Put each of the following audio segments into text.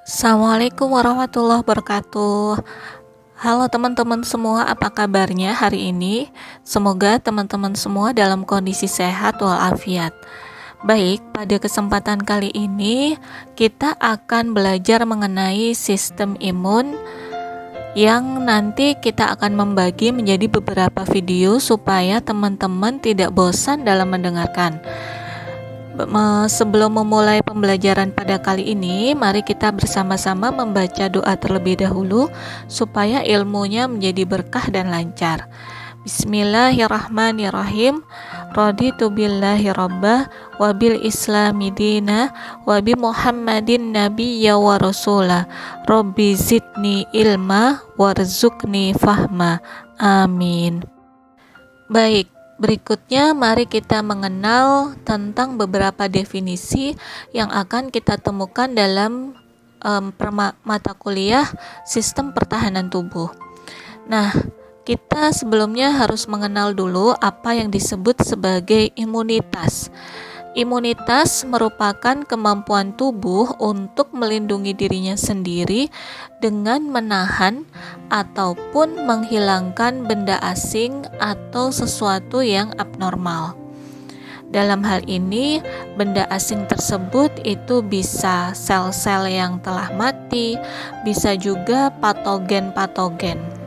Assalamualaikum warahmatullahi wabarakatuh. Halo teman-teman semua, apa kabarnya hari ini? Semoga teman-teman semua dalam kondisi sehat walafiat. Baik, pada kesempatan kali ini kita akan belajar mengenai sistem imun yang nanti kita akan membagi menjadi beberapa video supaya teman-teman tidak bosan dalam mendengarkan. Sebelum memulai pembelajaran pada kali ini, mari kita bersama-sama membaca doa terlebih dahulu supaya ilmunya menjadi berkah dan lancar. Bismillahirrahmanirrahim. Raditu billahi rabbah wa bil islami dina wa bi Muhammadin nabiyya wa rasulah. Rabbi zidni ilma warzuqni fahma. Amin. Baik, berikutnya mari kita mengenal tentang beberapa definisi yang akan kita temukan dalam mata kuliah sistem pertahanan tubuh. Nah, kita sebelumnya harus mengenal dulu apa yang disebut sebagai imunitas. Imunitas merupakan kemampuan tubuh untuk melindungi dirinya sendiri dengan menahan ataupun menghilangkan benda asing atau sesuatu yang abnormal. Dalam hal ini, benda asing tersebut itu bisa sel-sel yang telah mati, bisa juga patogen-patogen.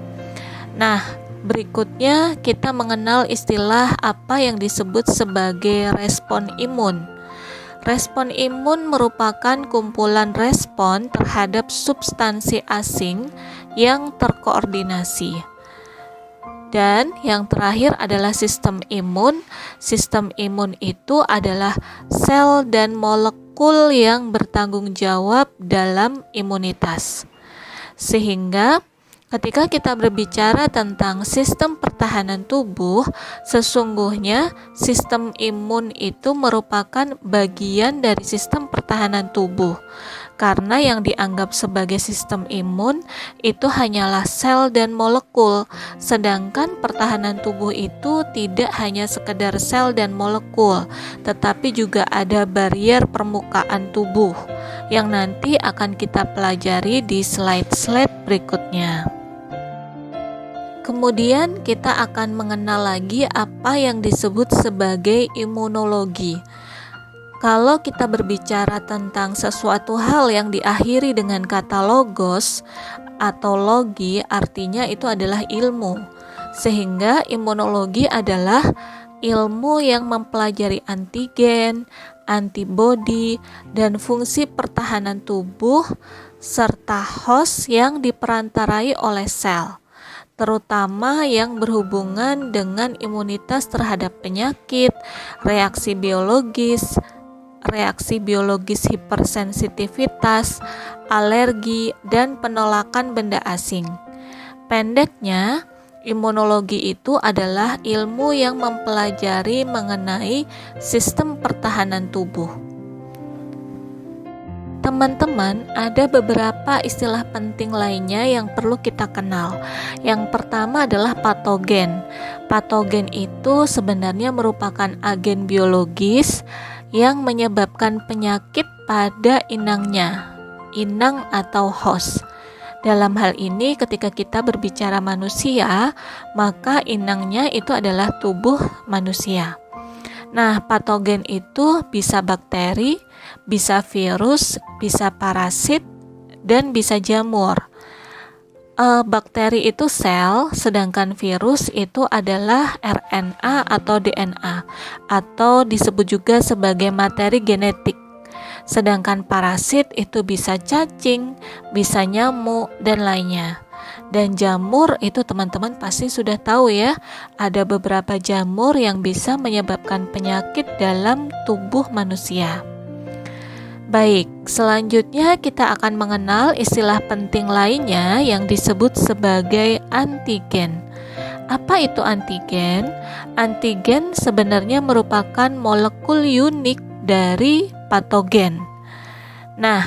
Nah, berikutnya kita mengenal istilah apa yang disebut sebagai respon imun. Respon imun merupakan kumpulan respon terhadap substansi asing yang terkoordinasi. Dan yang terakhir adalah sistem imun. Sistem imun itu adalah sel dan molekul yang bertanggung jawab dalam imunitas. Sehingga ketika kita berbicara tentang sistem pertahanan tubuh, sesungguhnya sistem imun itu merupakan bagian dari sistem pertahanan tubuh. Karena yang dianggap sebagai sistem imun itu hanyalah sel dan molekul, sedangkan pertahanan tubuh itu tidak hanya sekedar sel dan molekul, tetapi juga ada barrier permukaan tubuh yang nanti akan kita pelajari di slide-slide berikutnya. Kemudian kita akan mengenal lagi apa yang disebut sebagai imunologi. Kalau kita berbicara tentang sesuatu hal yang diakhiri dengan kata logos atau logi, artinya itu adalah ilmu. Sehingga imunologi adalah ilmu yang mempelajari antigen, antibodi, dan fungsi pertahanan tubuh serta host yang diperantarai oleh sel, terutama yang berhubungan dengan imunitas terhadap penyakit, reaksi biologis hipersensitivitas, alergi, dan penolakan benda asing. Pendeknya, imunologi itu adalah ilmu yang mempelajari mengenai sistem pertahanan tubuh. Teman-teman, ada beberapa istilah penting lainnya yang perlu kita kenal. Yang pertama adalah patogen. Patogen itu sebenarnya merupakan agen biologis yang menyebabkan penyakit pada inangnya, inang atau host. Dalam hal ini ketika kita berbicara manusia, maka inangnya itu adalah tubuh manusia. Nah, patogen itu bisa bakteri, bisa virus, bisa parasit, dan bisa jamur. Bakteri itu sel, sedangkan virus itu adalah RNA atau DNA, atau disebut juga sebagai materi genetik. Sedangkan parasit itu bisa cacing, bisa nyamuk, dan lainnya. Dan jamur itu teman-teman pasti sudah tahu ya, ada beberapa jamur yang bisa menyebabkan penyakit dalam tubuh manusia. Baik, selanjutnya kita akan mengenal istilah penting lainnya yang disebut sebagai antigen. Apa itu antigen? Antigen sebenarnya merupakan molekul unik dari patogen. Nah,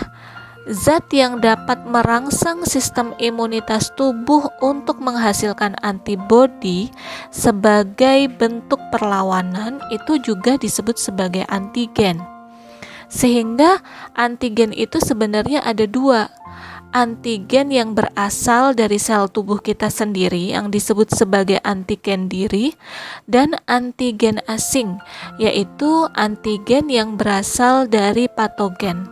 zat yang dapat merangsang sistem imunitas tubuh untuk menghasilkan antibodi sebagai bentuk perlawanan itu juga disebut sebagai antigen. Sehingga antigen itu sebenarnya ada dua. Antigen yang berasal dari sel tubuh kita sendiri yang disebut sebagai antigen diri, dan antigen asing, yaitu antigen yang berasal dari patogen.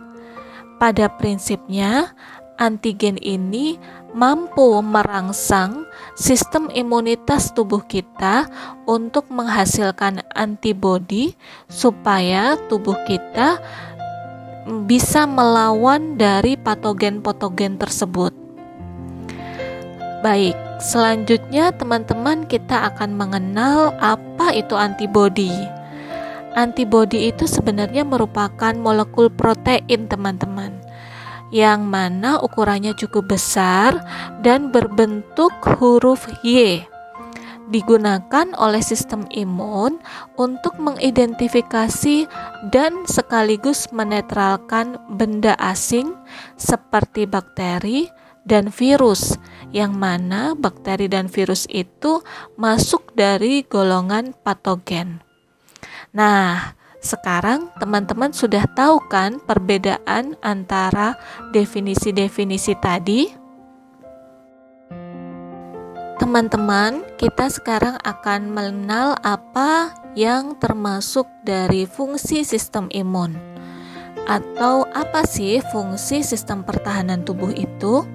Pada prinsipnya, antigen ini mampu merangsang sistem imunitas tubuh kita untuk menghasilkan antibodi supaya tubuh kita bisa melawan dari patogen-patogen tersebut. Baik, selanjutnya teman-teman kita akan mengenal apa itu antibodi. Antibodi itu sebenarnya merupakan molekul protein, teman-teman, yang mana ukurannya cukup besar dan berbentuk huruf Y. Digunakan oleh sistem imun untuk mengidentifikasi dan sekaligus menetralkan benda asing seperti bakteri dan virus, yang mana bakteri dan virus itu masuk dari golongan patogen. Nah, sekarang teman-teman sudah tahu kan perbedaan antara definisi-definisi tadi? Teman-teman, kita sekarang akan mengenal apa yang termasuk dari fungsi sistem imun. Atau apa sih fungsi sistem pertahanan tubuh itu?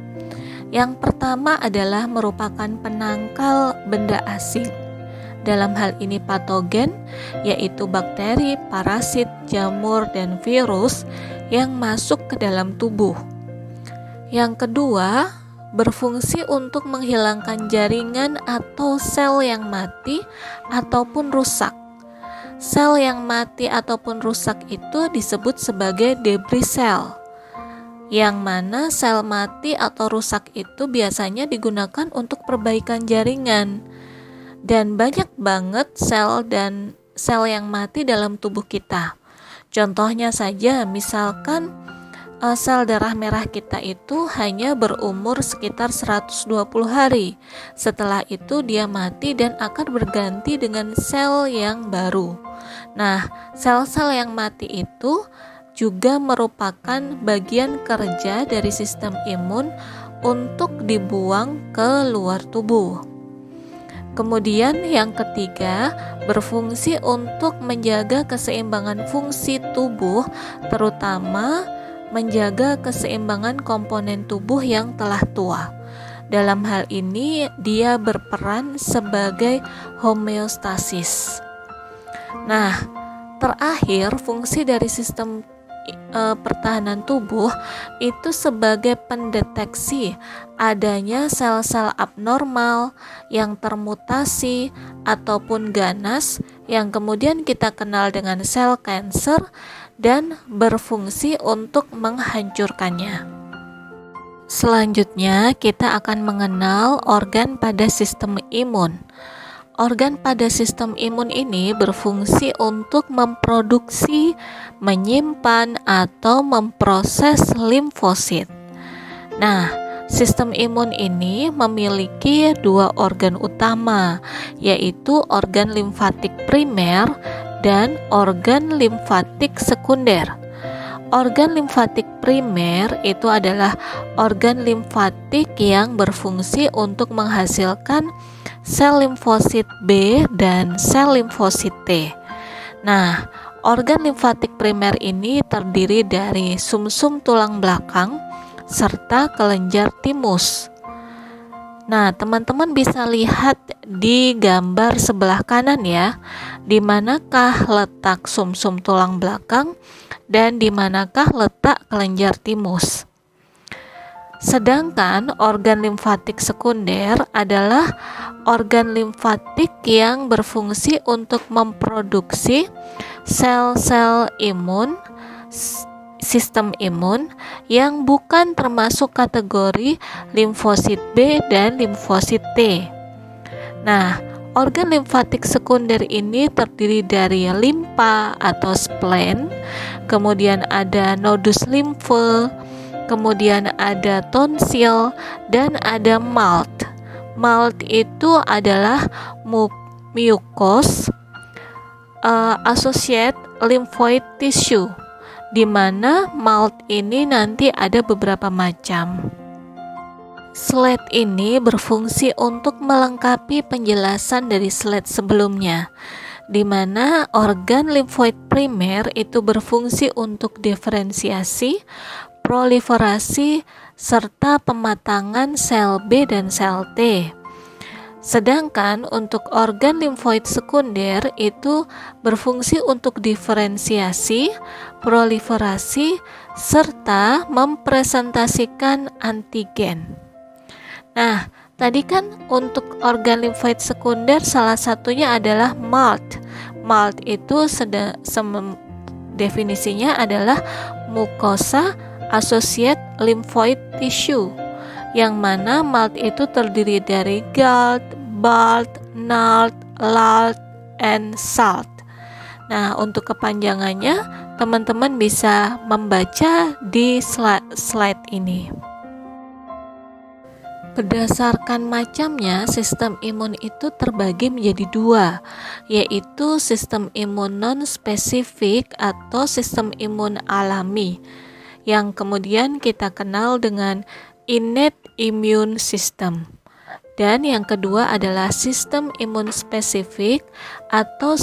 Yang pertama adalah merupakan penangkal benda asing. Dalam hal ini patogen, yaitu bakteri, parasit, jamur, dan virus yang masuk ke dalam tubuh. Yang kedua, berfungsi untuk menghilangkan jaringan atau sel yang mati ataupun rusak. Sel yang mati ataupun rusak itu disebut sebagai debris sel, yang mana sel mati atau rusak itu biasanya digunakan untuk perbaikan jaringan. Dan banyak banget sel yang mati dalam tubuh kita. Contohnya saja, misalkan sel darah merah kita itu hanya berumur sekitar 120 hari. Setelah itu dia mati dan akan berganti dengan sel yang baru. Nah, sel-sel yang mati itu juga merupakan bagian kerja dari sistem imun untuk dibuang ke luar tubuh. Kemudian yang ketiga, berfungsi untuk menjaga keseimbangan fungsi tubuh, terutama menjaga keseimbangan komponen tubuh yang telah tua. Dalam hal ini, dia berperan sebagai homeostasis. Nah, terakhir, fungsi dari sistem pertahanan tubuh itu sebagai pendeteksi adanya sel-sel abnormal yang termutasi ataupun ganas yang kemudian kita kenal dengan sel kanker dan berfungsi untuk menghancurkannya. Selanjutnya, kita akan mengenal organ pada sistem imun. Organ pada sistem imun ini berfungsi untuk memproduksi, menyimpan, atau memproses limfosit. Nah, sistem imun ini memiliki dua organ utama, yaitu organ limfatik primer dan organ limfatik sekunder. Organ limfatik primer itu adalah organ limfatik yang berfungsi untuk menghasilkan sel limfosit B dan sel limfosit T. Nah, organ limfatik primer ini terdiri dari sumsum tulang belakang serta kelenjar timus. Nah, teman-teman bisa lihat di gambar sebelah kanan ya, di manakah letak sumsum tulang belakang dan di manakah letak kelenjar timus. Sedangkan organ limfatik sekunder adalah organ limfatik yang berfungsi untuk memproduksi sel-sel imun, sistem imun yang bukan termasuk kategori limfosit B dan limfosit T. Nah, organ limfatik sekunder ini terdiri dari limpa atau spleen, kemudian ada nodus limfe, kemudian ada tonsil, dan ada malt. Malt itu adalah mucus associated lymphoid tissue. di mana malt ini nanti ada beberapa macam. Slide ini berfungsi untuk melengkapi penjelasan dari slide sebelumnya, di mana organ limfoid primer itu berfungsi untuk diferensiasi, proliferasi, serta pematangan sel B dan sel T. Sedangkan untuk organ limfoid sekunder itu berfungsi untuk diferensiasi, proliferasi, serta mempresentasikan antigen. Nah, tadi kan untuk organ limfoid sekunder salah satunya adalah malt. Malt itu definisinya adalah mukosa associated lymphoid tissue, yang mana malt itu terdiri dari galt, balt, nalt, lalt, and salt. Nah, untuk kepanjangannya teman-teman bisa membaca di slide ini. Berdasarkan macamnya, sistem imun itu terbagi menjadi dua, yaitu sistem imun non-spesifik atau sistem imun alami, yang kemudian kita kenal dengan innate immune system. Dan yang kedua adalah sistem imun spesifik atau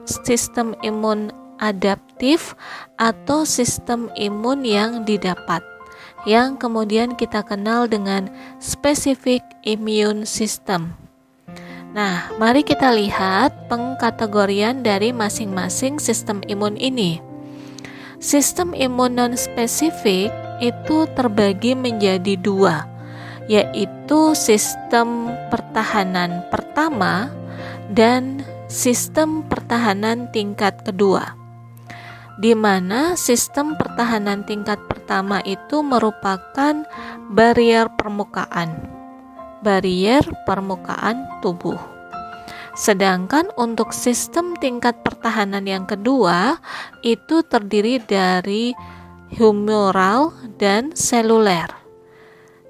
sistem imun adaptif atau sistem imun yang didapat, yang kemudian kita kenal dengan specific immune system. Nah, mari kita lihat pengkategorian dari masing-masing sistem imun ini. Sistem imun non-spesifik itu terbagi menjadi dua, yaitu sistem pertahanan pertama dan sistem pertahanan tingkat kedua, di mana sistem pertahanan tingkat pertama itu merupakan barrier permukaan tubuh. Sedangkan untuk sistem tingkat pertahanan yang kedua itu terdiri dari humoral dan seluler.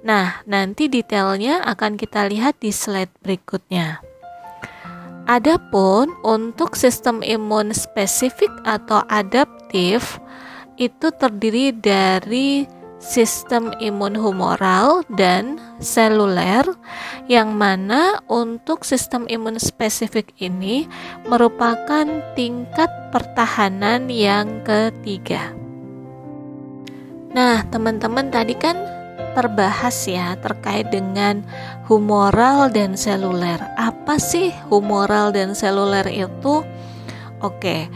Nah, nanti detailnya akan kita lihat di slide berikutnya. Adapun untuk sistem imun spesifik atau adaptif itu terdiri dari sistem imun humoral dan seluler, yang mana untuk sistem imun spesifik ini merupakan tingkat pertahanan yang ketiga. Nah, teman-teman tadi kan terbahas ya terkait dengan humoral dan seluler. Apa sih humoral dan seluler itu? Oke,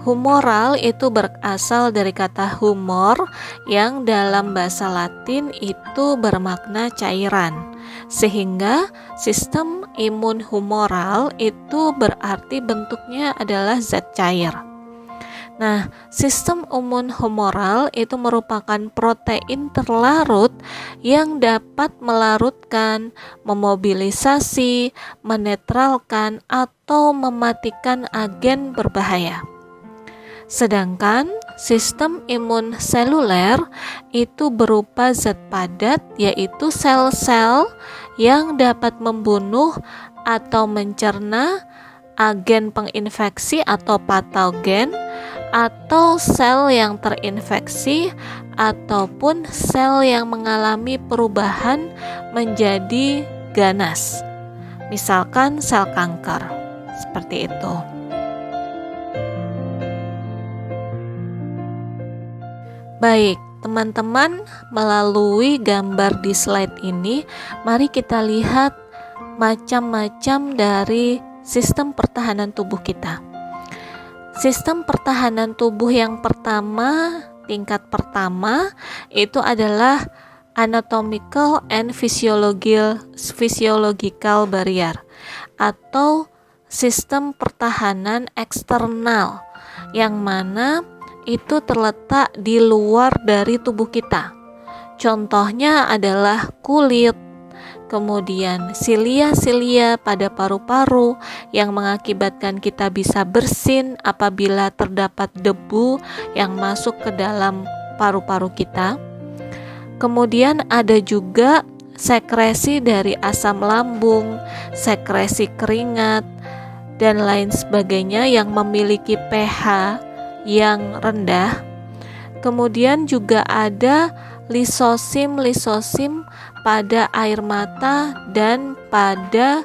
humoral itu berasal dari kata humor yang dalam bahasa Latin itu bermakna cairan. Sehingga sistem imun humoral itu berarti bentuknya adalah zat cair. Nah, sistem imun humoral itu merupakan protein terlarut yang dapat melarutkan, memobilisasi, menetralkan, atau mematikan agen berbahaya. Sedangkan sistem imun seluler itu berupa zat padat, yaitu sel-sel yang dapat membunuh atau mencerna agen penginfeksi atau patogen, atau sel yang terinfeksi, ataupun sel yang mengalami perubahan menjadi ganas, misalkan sel kanker, seperti itu. Baik, teman-teman, melalui gambar di slide ini, mari kita lihat macam-macam dari sistem pertahanan tubuh kita. Sistem pertahanan tubuh yang pertama, tingkat pertama, itu adalah anatomical and physiological barrier atau sistem pertahanan eksternal, yang mana itu terletak di luar dari tubuh kita. Contohnya adalah kulit, kemudian silia-silia pada paru-paru yang mengakibatkan kita bisa bersin apabila terdapat debu yang masuk ke dalam paru-paru kita. Kemudian ada juga sekresi dari asam lambung, sekresi keringat, dan lain sebagainya yang memiliki pH yang rendah. Kemudian juga ada lisosim pada air mata dan pada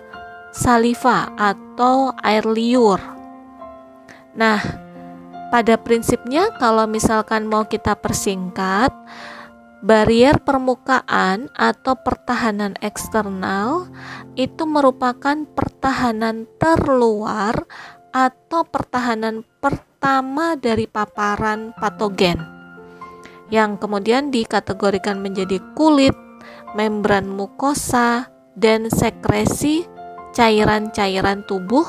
saliva atau air liur. Nah, pada prinsipnya kalau misalkan mau kita persingkat, barier permukaan atau pertahanan eksternal itu merupakan pertahanan terluar atau pertahanan pertama dari paparan patogen, yang kemudian dikategorikan menjadi kulit, membran mukosa, dan sekresi cairan-cairan tubuh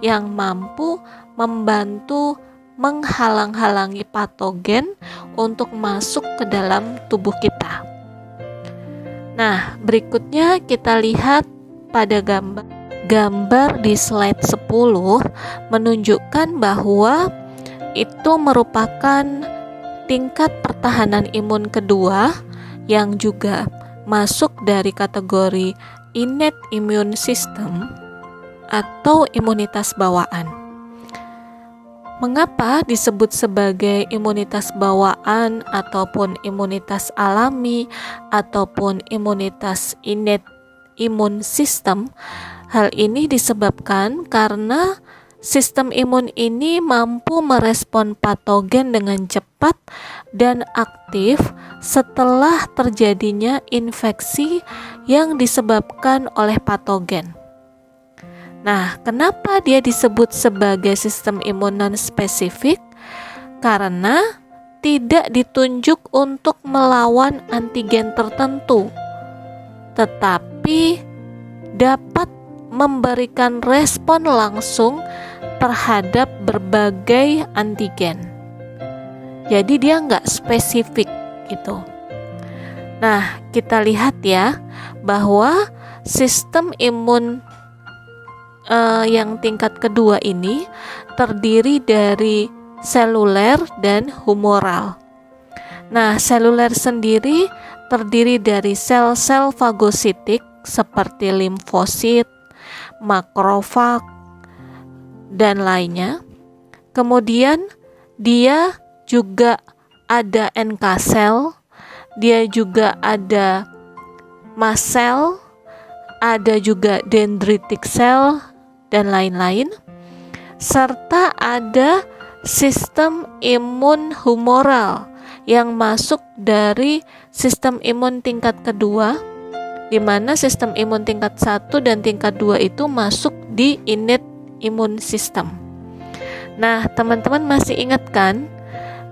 yang mampu membantu menghalang-halangi patogen untuk masuk ke dalam tubuh kita. Nah, berikutnya kita lihat pada gambar di slide 10 menunjukkan bahwa itu merupakan tingkat pertahanan imun kedua yang juga masuk dari kategori innate immune system atau imunitas bawaan. Mengapa disebut sebagai imunitas bawaan ataupun imunitas alami ataupun imunitas innate immune system? Hal ini disebabkan karena sistem imun ini mampu merespon patogen dengan cepat dan aktif setelah terjadinya infeksi yang disebabkan oleh patogen. Nah, kenapa dia disebut sebagai sistem imun non-spesifik? Karena tidak ditunjuk untuk melawan antigen tertentu, tetapi dapat memberikan respon langsung terhadap berbagai antigen. Jadi dia nggak spesifik gitu. Nah, kita lihat ya bahwa sistem imun yang tingkat kedua ini terdiri dari seluler dan humoral. Nah, seluler sendiri terdiri dari sel-sel fagositik seperti limfosit, makrofag, dan lainnya. Kemudian dia juga ada NK sel, dia juga ada mast cell, ada juga dendritic cell, dan lain-lain, serta ada sistem imun humoral yang masuk dari sistem imun tingkat kedua, di mana sistem imun tingkat 1 dan tingkat 2 itu masuk di innate immune system. Nah, teman-teman masih ingat kan,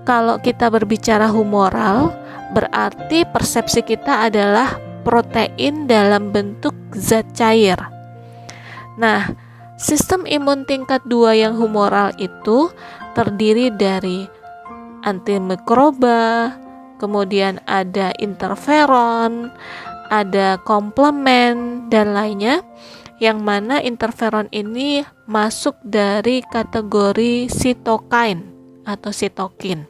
kalau kita berbicara humoral, berarti persepsi kita adalah protein dalam bentuk zat cair. Nah, sistem imun tingkat 2 yang humoral itu terdiri dari antimikroba, kemudian ada interferon, ada komplement, dan lainnya, yang mana interferon ini masuk dari kategori sitokain atau sitokin.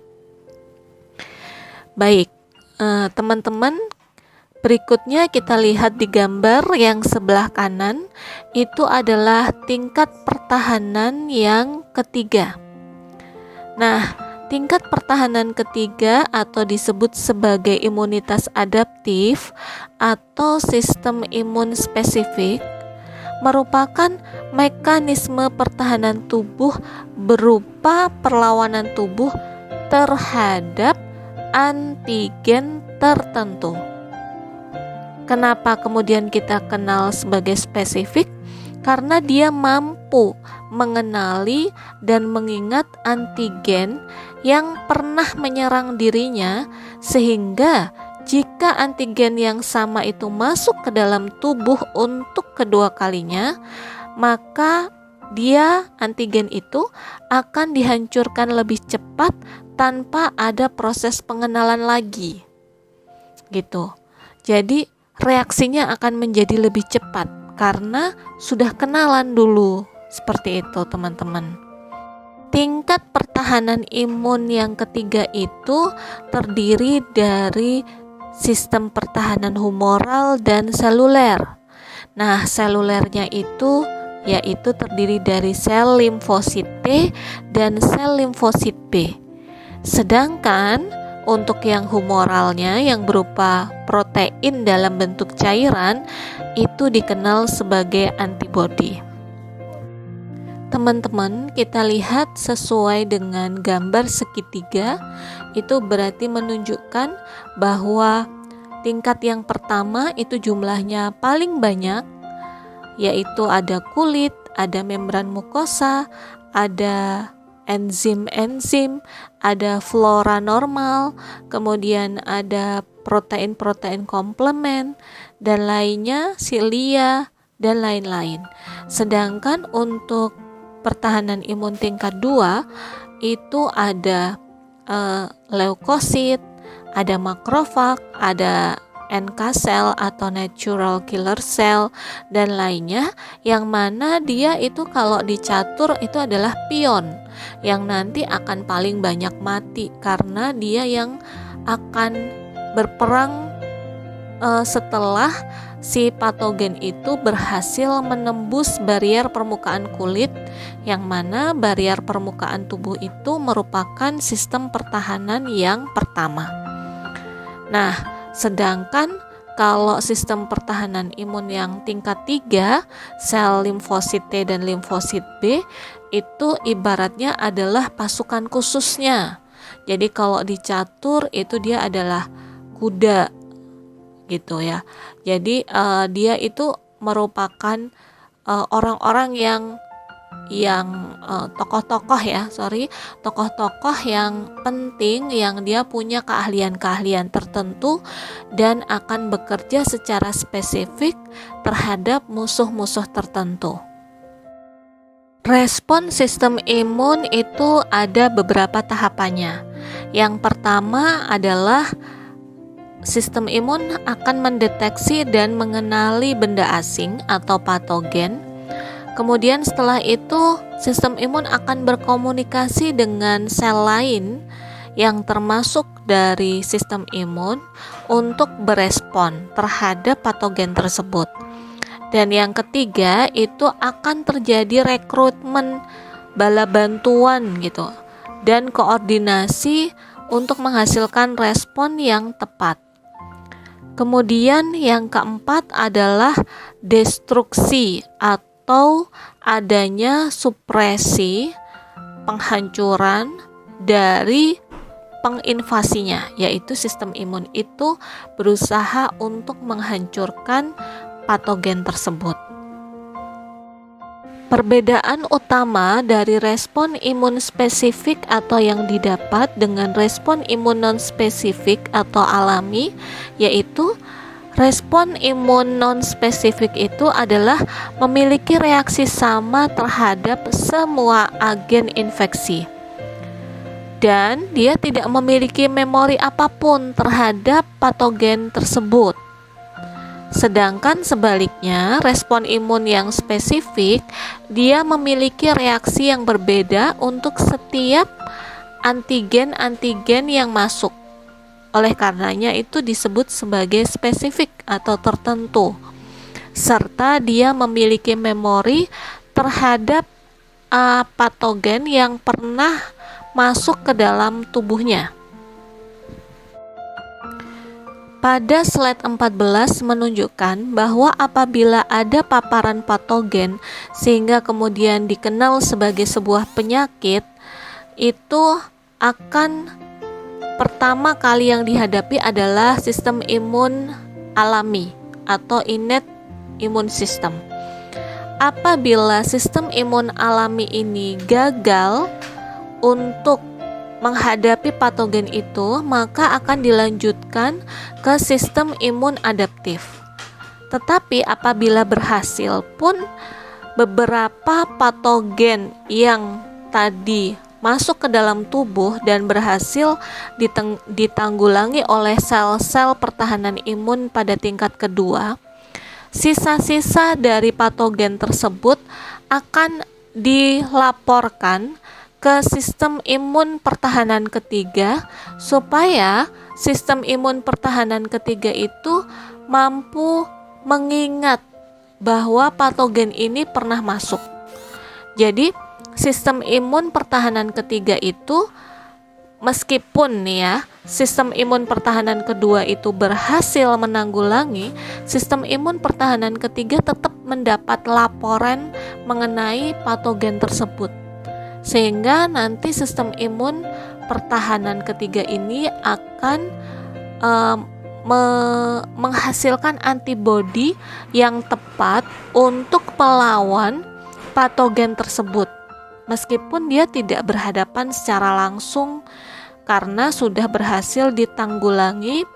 Baik, teman-teman, berikutnya kita lihat di gambar yang sebelah kanan, itu adalah tingkat pertahanan yang ketiga. Nah, tingkat pertahanan ketiga atau disebut sebagai imunitas adaptif atau sistem imun spesifik merupakan mekanisme pertahanan tubuh berupa perlawanan tubuh terhadap antigen tertentu. Kenapa kemudian kita kenal sebagai spesifik? Karena dia mampu mengenali dan mengingat antigen yang pernah menyerang dirinya, sehingga jika antigen yang sama itu masuk ke dalam tubuh untuk kedua kalinya, maka antigen itu akan dihancurkan lebih cepat tanpa ada proses pengenalan lagi. Gitu. Jadi reaksinya akan menjadi lebih cepat karena sudah kenalan dulu. Seperti itu, teman-teman. Tingkat pertahanan imun yang ketiga itu terdiri dari sistem pertahanan humoral dan seluler. Nah, selulernya itu yaitu terdiri dari sel limfosit T dan sel limfosit B. Sedangkan Untuk yang humoralnya yang berupa protein dalam bentuk cairan itu dikenal sebagai antibodi. Teman-teman, kita lihat sesuai dengan gambar segitiga, itu berarti menunjukkan bahwa tingkat yang pertama itu jumlahnya paling banyak, yaitu ada kulit, ada membran mukosa, ada enzim-enzim, ada flora normal, kemudian ada protein-protein komplement, dan lainnya silia, dan lain-lain. Sedangkan untuk pertahanan imun tingkat 2 itu ada leukosit, ada makrofag, ada NK cell atau natural killer cell, dan lainnya, yang mana dia itu kalau dicatur itu adalah pion yang nanti akan paling banyak mati karena dia yang akan berperang setelah si patogen itu berhasil menembus barrier permukaan kulit, yang mana barrier permukaan tubuh itu merupakan sistem pertahanan yang pertama. Nah, sedangkan kalau sistem pertahanan imun yang tingkat 3, sel limfosit T dan limfosit B, itu ibaratnya adalah pasukan khususnya. Jadi kalau dicatur itu dia adalah kuda gitu ya. Jadi dia itu merupakan orang-orang yang tokoh-tokoh yang penting, yang dia punya keahlian-keahlian tertentu dan akan bekerja secara spesifik terhadap musuh-musuh tertentu. Respon sistem imun itu ada beberapa tahapannya. Yang pertama adalah sistem imun akan mendeteksi dan mengenali benda asing atau patogen. Kemudian setelah itu sistem imun akan berkomunikasi dengan sel lain yang termasuk dari sistem imun untuk berespon terhadap patogen tersebut. Dan yang ketiga itu akan terjadi rekrutmen bala bantuan gitu dan koordinasi untuk menghasilkan respon yang tepat. Kemudian yang keempat adalah destruksi atau adanya supresi, penghancuran dari penginvasinya, yaitu sistem imun itu berusaha untuk menghancurkan patogen tersebut. Perbedaan utama dari respon imun spesifik atau yang didapat dengan respon imun non-spesifik atau alami, yaitu respon imun non-spesifik itu adalah memiliki reaksi sama terhadap semua agen infeksi. Dan dia tidak memiliki memori apapun terhadap patogen tersebut. Sedangkan sebaliknya, respon imun yang spesifik, dia memiliki reaksi yang berbeda untuk setiap antigen-antigen yang masuk. Oleh karenanya itu disebut sebagai spesifik atau tertentu. Serta dia memiliki memori terhadap patogen yang pernah masuk ke dalam tubuhnya. Pada slide 14 menunjukkan bahwa apabila ada paparan patogen sehingga kemudian dikenal sebagai sebuah penyakit, itu akan pertama kali yang dihadapi adalah sistem imun alami atau innate immune system. Apabila sistem imun alami ini gagal untuk menghadapi patogen itu, maka akan dilanjutkan ke sistem imun adaptif. Tetapi apabila berhasil pun, beberapa patogen yang tadi masuk ke dalam tubuh dan berhasil ditanggulangi oleh sel-sel pertahanan imun pada tingkat kedua, sisa-sisa dari patogen tersebut akan dilaporkan ke sistem imun pertahanan ketiga supaya sistem imun pertahanan ketiga itu mampu mengingat bahwa patogen ini pernah masuk. Jadi sistem imun pertahanan ketiga itu meskipun nih ya, sistem imun pertahanan kedua itu berhasil menanggulangi, sistem imun pertahanan ketiga tetap mendapat laporan mengenai patogen tersebut. Sehingga nanti sistem imun pertahanan ketiga ini akan menghasilkan antibodi yang tepat untuk melawan patogen tersebut, meskipun dia tidak berhadapan secara langsung karena sudah berhasil ditanggulangi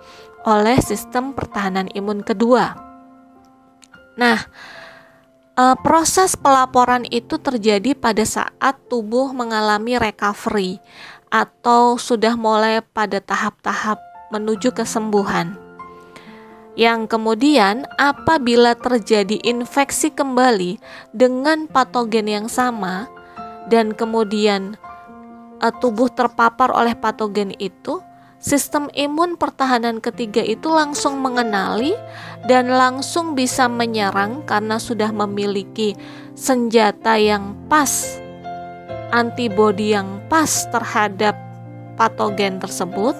oleh sistem pertahanan imun kedua. Nah, proses pelaporan itu terjadi pada saat tubuh mengalami recovery atau sudah mulai pada tahap-tahap menuju kesembuhan. Yang kemudian apabila terjadi infeksi kembali dengan patogen yang sama dan kemudian tubuh terpapar oleh patogen itu, sistem imun pertahanan ketiga itu langsung mengenali dan langsung bisa menyerang karena sudah memiliki senjata yang pas, antibodi yang pas terhadap patogen tersebut,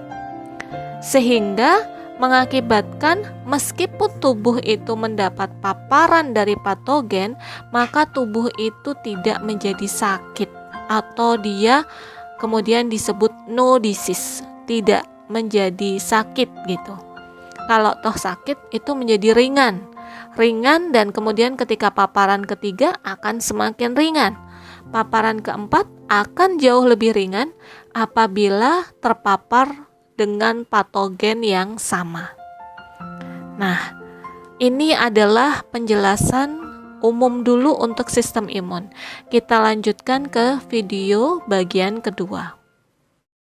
sehingga mengakibatkan meskipun tubuh itu mendapat paparan dari patogen, maka tubuh itu tidak menjadi sakit atau dia kemudian disebut no disease, tidak menjadi sakit gitu. Kalau toh sakit itu menjadi ringan dan kemudian ketika paparan ketiga akan semakin ringan. Paparan keempat akan jauh lebih ringan apabila terpapar dengan patogen yang sama. Nah, ini adalah penjelasan umum dulu untuk sistem imun. Kita lanjutkan ke video bagian kedua.